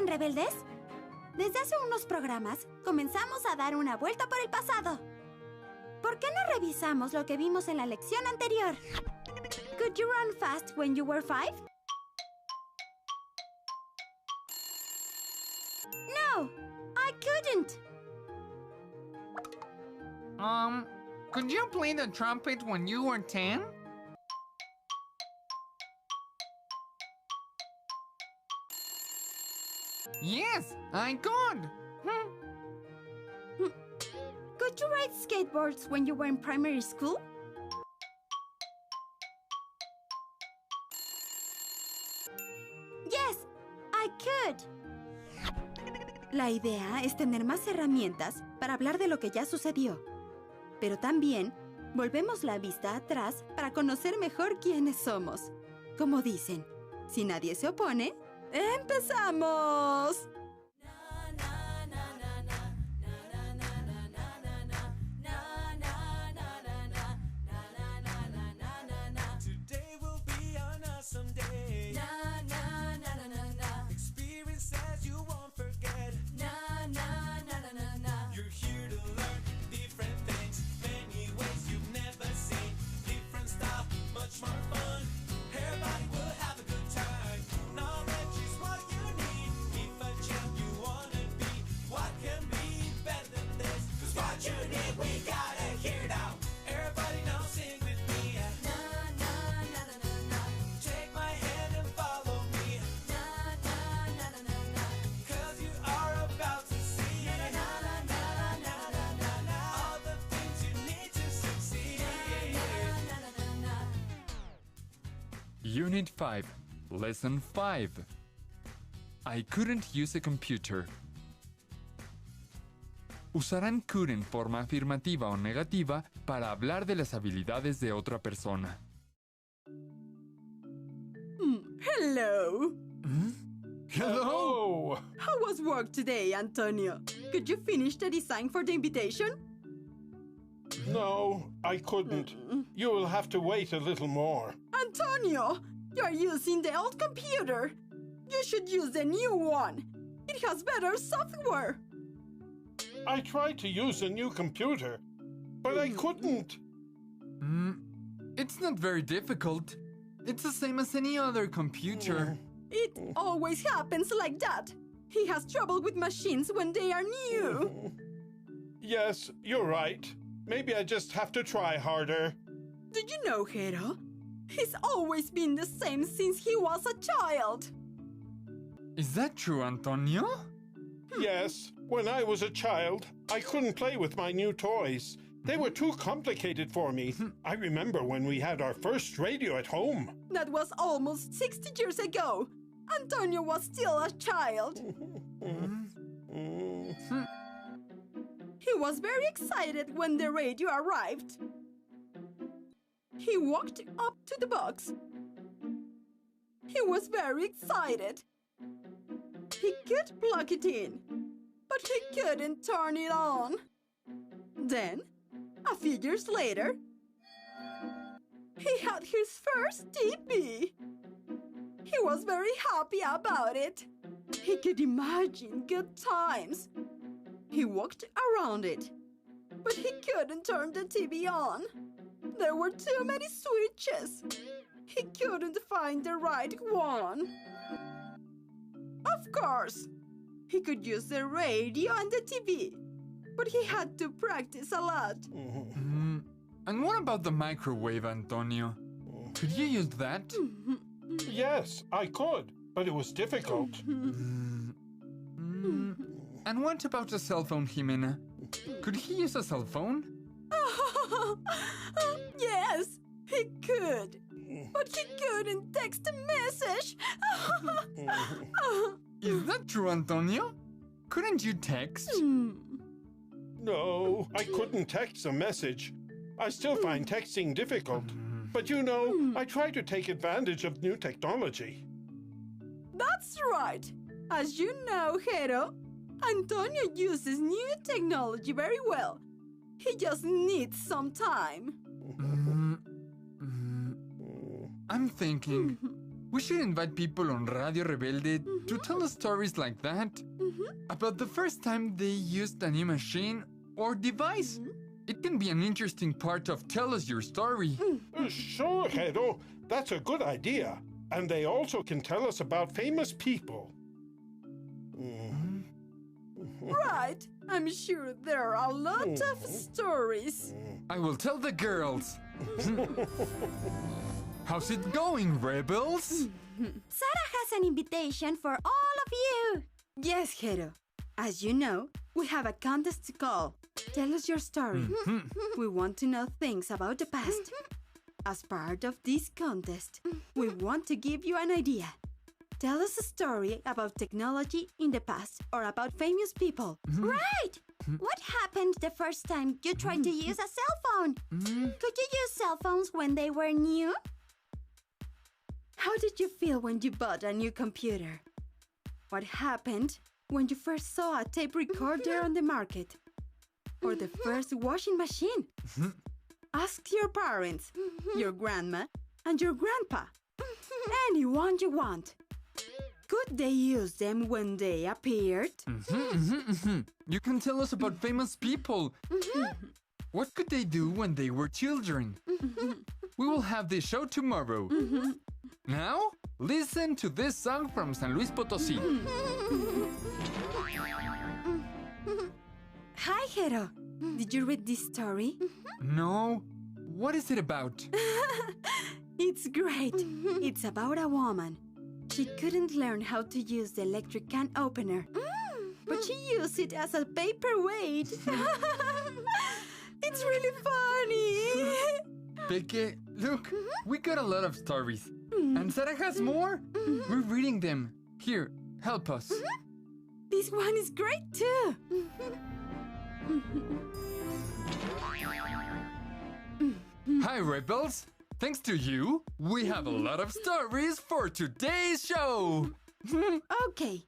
están rebeldes? Desde hace unos programas, comenzamos a dar una vuelta por el pasado. ¿Por qué no revisamos lo que vimos en la lección anterior? Could you run fast when you were 5? No, I couldn't. Could you play the trumpet when you were 10? Yes, I could. Could you ride skateboards when you were in primary school? Yes, I could. La idea es tener más herramientas para hablar de lo que ya sucedió. Pero también volvemos la vista atrás para conocer mejor quiénes somos. Como dicen, si nadie se opone, ¡empezamos! Today will be an awesome day. Na na na na na na. Experiences you won't forget. Na na na na na na. You're here to learn different things, many ways you've never seen. Different stuff, much more fun. Everybody will have a good time. Knowledge is what you need. If a champ you wanna be, what can be better than this? 'Cause what you need, we got it here now. Everybody now sing with me. Na na na na na na. Take my hand and follow me. Na na na na na na. 'Cause you are about to see. Na na na na na na na na. All the things you need to succeed. Na na na na na. Unit 5, Lesson 5. I couldn't use a computer. Usarán could en forma afirmativa o negativa para hablar de las habilidades de otra persona. Hello. Hello! How was work today, Antonio? Could you finish the design for the invitation? No, I couldn't. You will have to wait a little more. Antonio, you're using the old computer. You should use the new one. It has better software. I tried to use a new computer, but I couldn't. It's not very difficult. It's the same as any other computer. It always happens like that. He has trouble with machines when they are new. Yes, you're right. Maybe I just have to try harder. Did you know, Hero? He's always been the same since he was a child. Is that true, Antonio? Yes, when I was a child, I couldn't play with my new toys. They were too complicated for me. I remember when we had our first radio at home. That was almost 60 years ago. Antonio was still a child. He was very excited when the radio arrived. He walked up to the box. He was very excited. He could plug it in, but he couldn't turn it on. Then, a few years later, he had his first TV. He was very happy about it. He could imagine good times. He walked around it, but he couldn't turn the TV on. There were too many switches. He couldn't find the right one. Of course, he could use the radio and the TV, but he had to practice a lot. And what about the microwave, Antonio? Could you use that? Yes, I could, but it was difficult. And what about a cell phone, Jimena? Could he use a cell phone? Yes, he could. But he couldn't text a message. Is that true, Antonio? Couldn't you text? No, I couldn't text a message. I still find texting difficult. But you know, I try to take advantage of new technology. That's right. As you know, Hero, Antonio uses new technology very well. He just needs some time. I'm thinking, We should invite people on Radio Rebelde to tell us stories like that. About the first time they used a new machine or device. It can be an interesting part of Tell Us Your Story. Sure, Hero. That's a good idea. And they also can tell us about famous people. Right. I'm sure there are a lot of stories. I will tell the girls. How's it going, rebels? Sarah has an invitation for all of you. Yes, Hero. As you know, we have a contest to call. Tell us your story. We want to know things about the past. As part of this contest, we want to give you an idea. Tell us a story about technology in the past or about famous people. Right! What happened the first time you tried to use a cell phone? Could you use cell phones when they were new? How did you feel when you bought a new computer? What happened when you first saw a tape recorder on the market? Or the first washing machine? Ask your parents, your grandma, and your grandpa. Anyone you want. Could they use them when they appeared? You can tell us about famous people. What could they do when they were children? We will have this show tomorrow. Now, listen to this song from San Luis Potosí. Hi, Hero. Did you read this story? No. What is it about? It's great. It's about a woman. She couldn't learn how to use the electric can opener, but she used it as a paperweight. It's really funny. Peque, look, we got a lot of stories. And Sarah has more. We're reading them. Here, help us. This one is great too. Hi, rebels. Thanks to you, we have a lot of stories for today's show. Okay.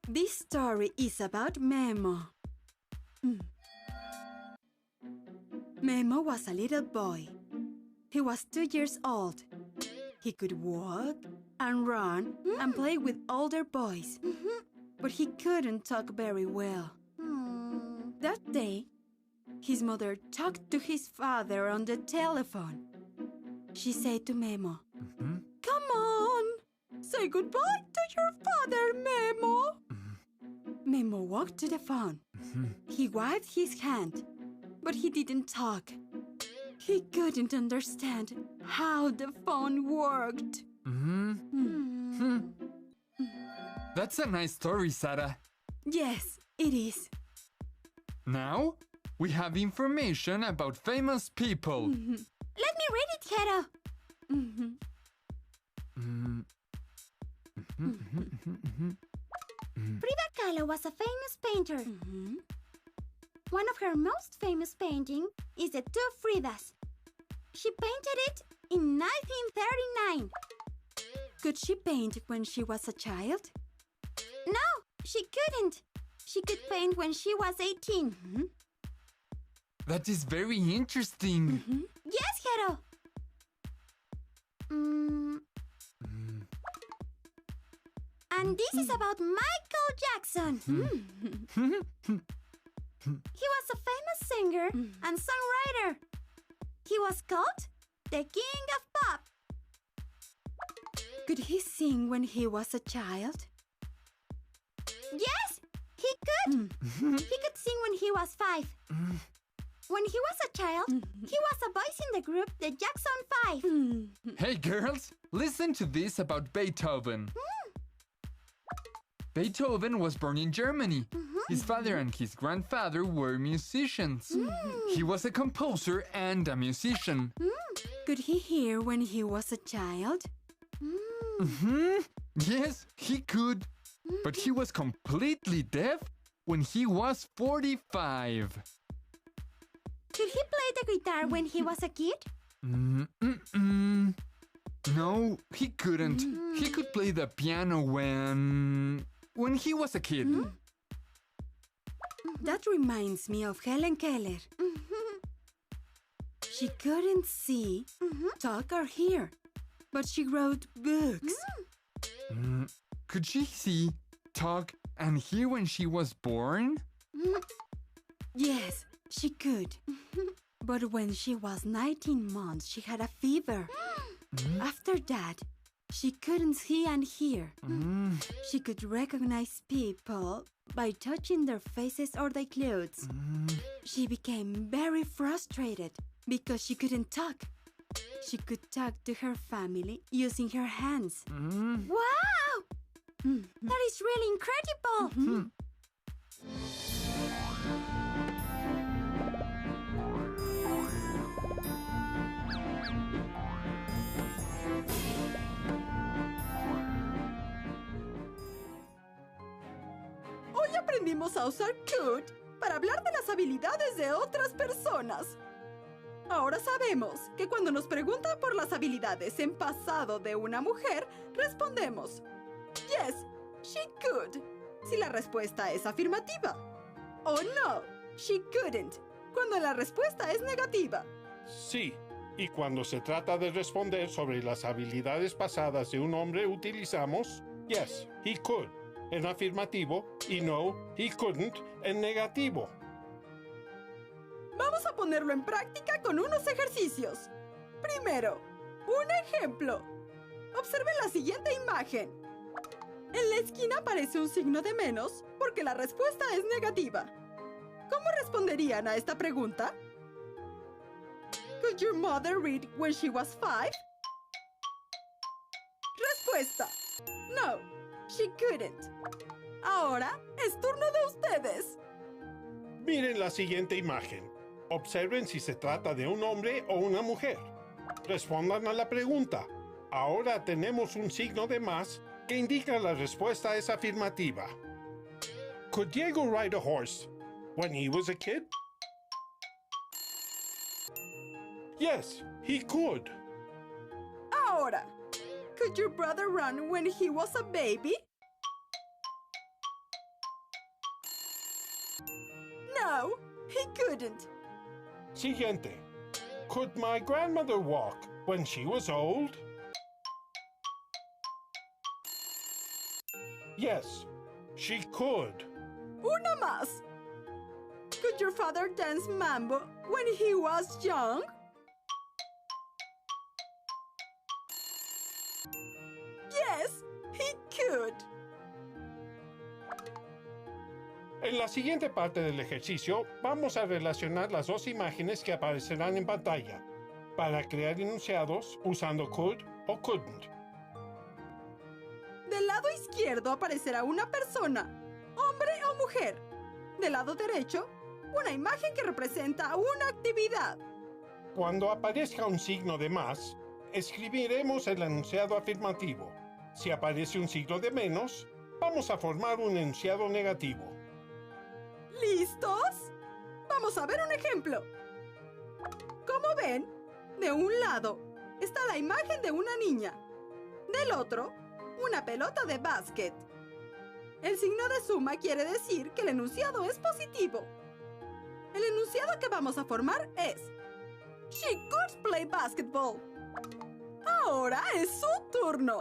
This story is about Memo. Memo was a little boy. He was 2 years old. He could walk and run and play with older boys, but he couldn't talk very well. That day, his mother talked to his father on the telephone. She said to Memo, "Come on, say goodbye to your father, Memo." Memo walked to the phone. He waved his hand, but he didn't talk. He couldn't understand how the phone worked. That's a nice story, Sarah. Yes, it is. Now, we have information about famous people. Let me read it, Hero. Frida Kahlo was a famous painter. One of her most famous paintings is the Two Fridas. She painted it in 1939. Could she paint when she was a child? No, she couldn't. She could paint when she was 18. That is very interesting. Yes, Hero. And this is about Michael Jackson. He was a famous singer and songwriter. He was called the King of Pop. Could he sing when he was a child? Yes, he could. He could sing when he was 5. When he was a child, he was a voice in the group the Jackson 5. Hey, girls, listen to this about Beethoven. Beethoven was born in Germany. His father and his grandfather were musicians. He was a composer and a musician. Could he hear when he was a child? Yes, he could. But he was completely deaf when he was 45. Could he play the guitar when he was a kid? No, he couldn't. He could play the piano when he was a kid. That reminds me of Helen Keller. She couldn't see, talk, or hear, but she wrote books. Could she see, talk, and hear when she was born? Yes, she could. But when she was 19 months, she had a fever. After that, she couldn't see and hear. She could recognize people by touching their faces or their clothes. She became very frustrated because she couldn't talk. She could talk to her family using her hands. Wow! That is really incredible! Hoy aprendimos a usar could para hablar de las habilidades de otras personas. Ahora sabemos que cuando nos preguntan por las habilidades en pasado de una mujer, respondemos yes, she could, si la respuesta es afirmativa. O no, she couldn't, cuando la respuesta es negativa. Sí, y cuando se trata de responder sobre las habilidades pasadas de un hombre utilizamos yes, he could en afirmativo y no, he couldn't en negativo. Vamos a ponerlo en práctica con unos ejercicios. Primero, un ejemplo. Observe la siguiente imagen. En la esquina aparece un signo de menos porque la respuesta es negativa. ¿Cómo responderían a esta pregunta? Could your mother read when she was 5? Respuesta: no, she couldn't. Ahora es turno de ustedes. Miren la siguiente imagen. Observen si se trata de un hombre o una mujer. Respondan a la pregunta. Ahora tenemos un signo de más que indica la respuesta es afirmativa. Could Diego ride a horse when he was a kid? Yes, he could. Ahora, could your brother run when he was a baby? No, he couldn't. Siguiente. Could my grandmother walk when she was old? Yes, she could. Una más. Could your father dance mambo when he was young? Yes, he could. En la siguiente parte del ejercicio vamos a relacionar las dos imágenes que aparecerán en pantalla para crear enunciados usando could o couldn't. Del lado izquierdo aparecerá una persona, hombre o mujer. Del lado derecho, una imagen que representa una actividad. Cuando aparezca un signo de más, escribiremos el enunciado afirmativo. Si aparece un signo de menos, vamos a formar un enunciado negativo. ¿Listos? Vamos a ver un ejemplo. Como ven, de un lado está la imagen de una niña. Del otro, una pelota de básquet. El signo de suma quiere decir que el enunciado es positivo. El enunciado que vamos a formar es She could play basketball. Ahora es su turno.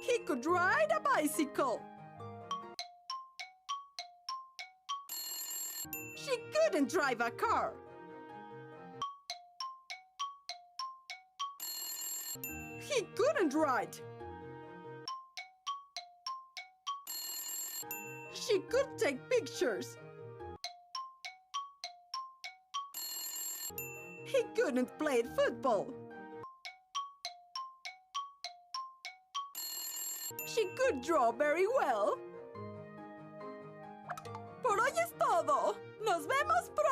He could ride a bicycle. She couldn't drive a car. He couldn't ride. She could take pictures. He couldn't play football. She could draw very well. Por hoy es todo. Nos vemos pronto.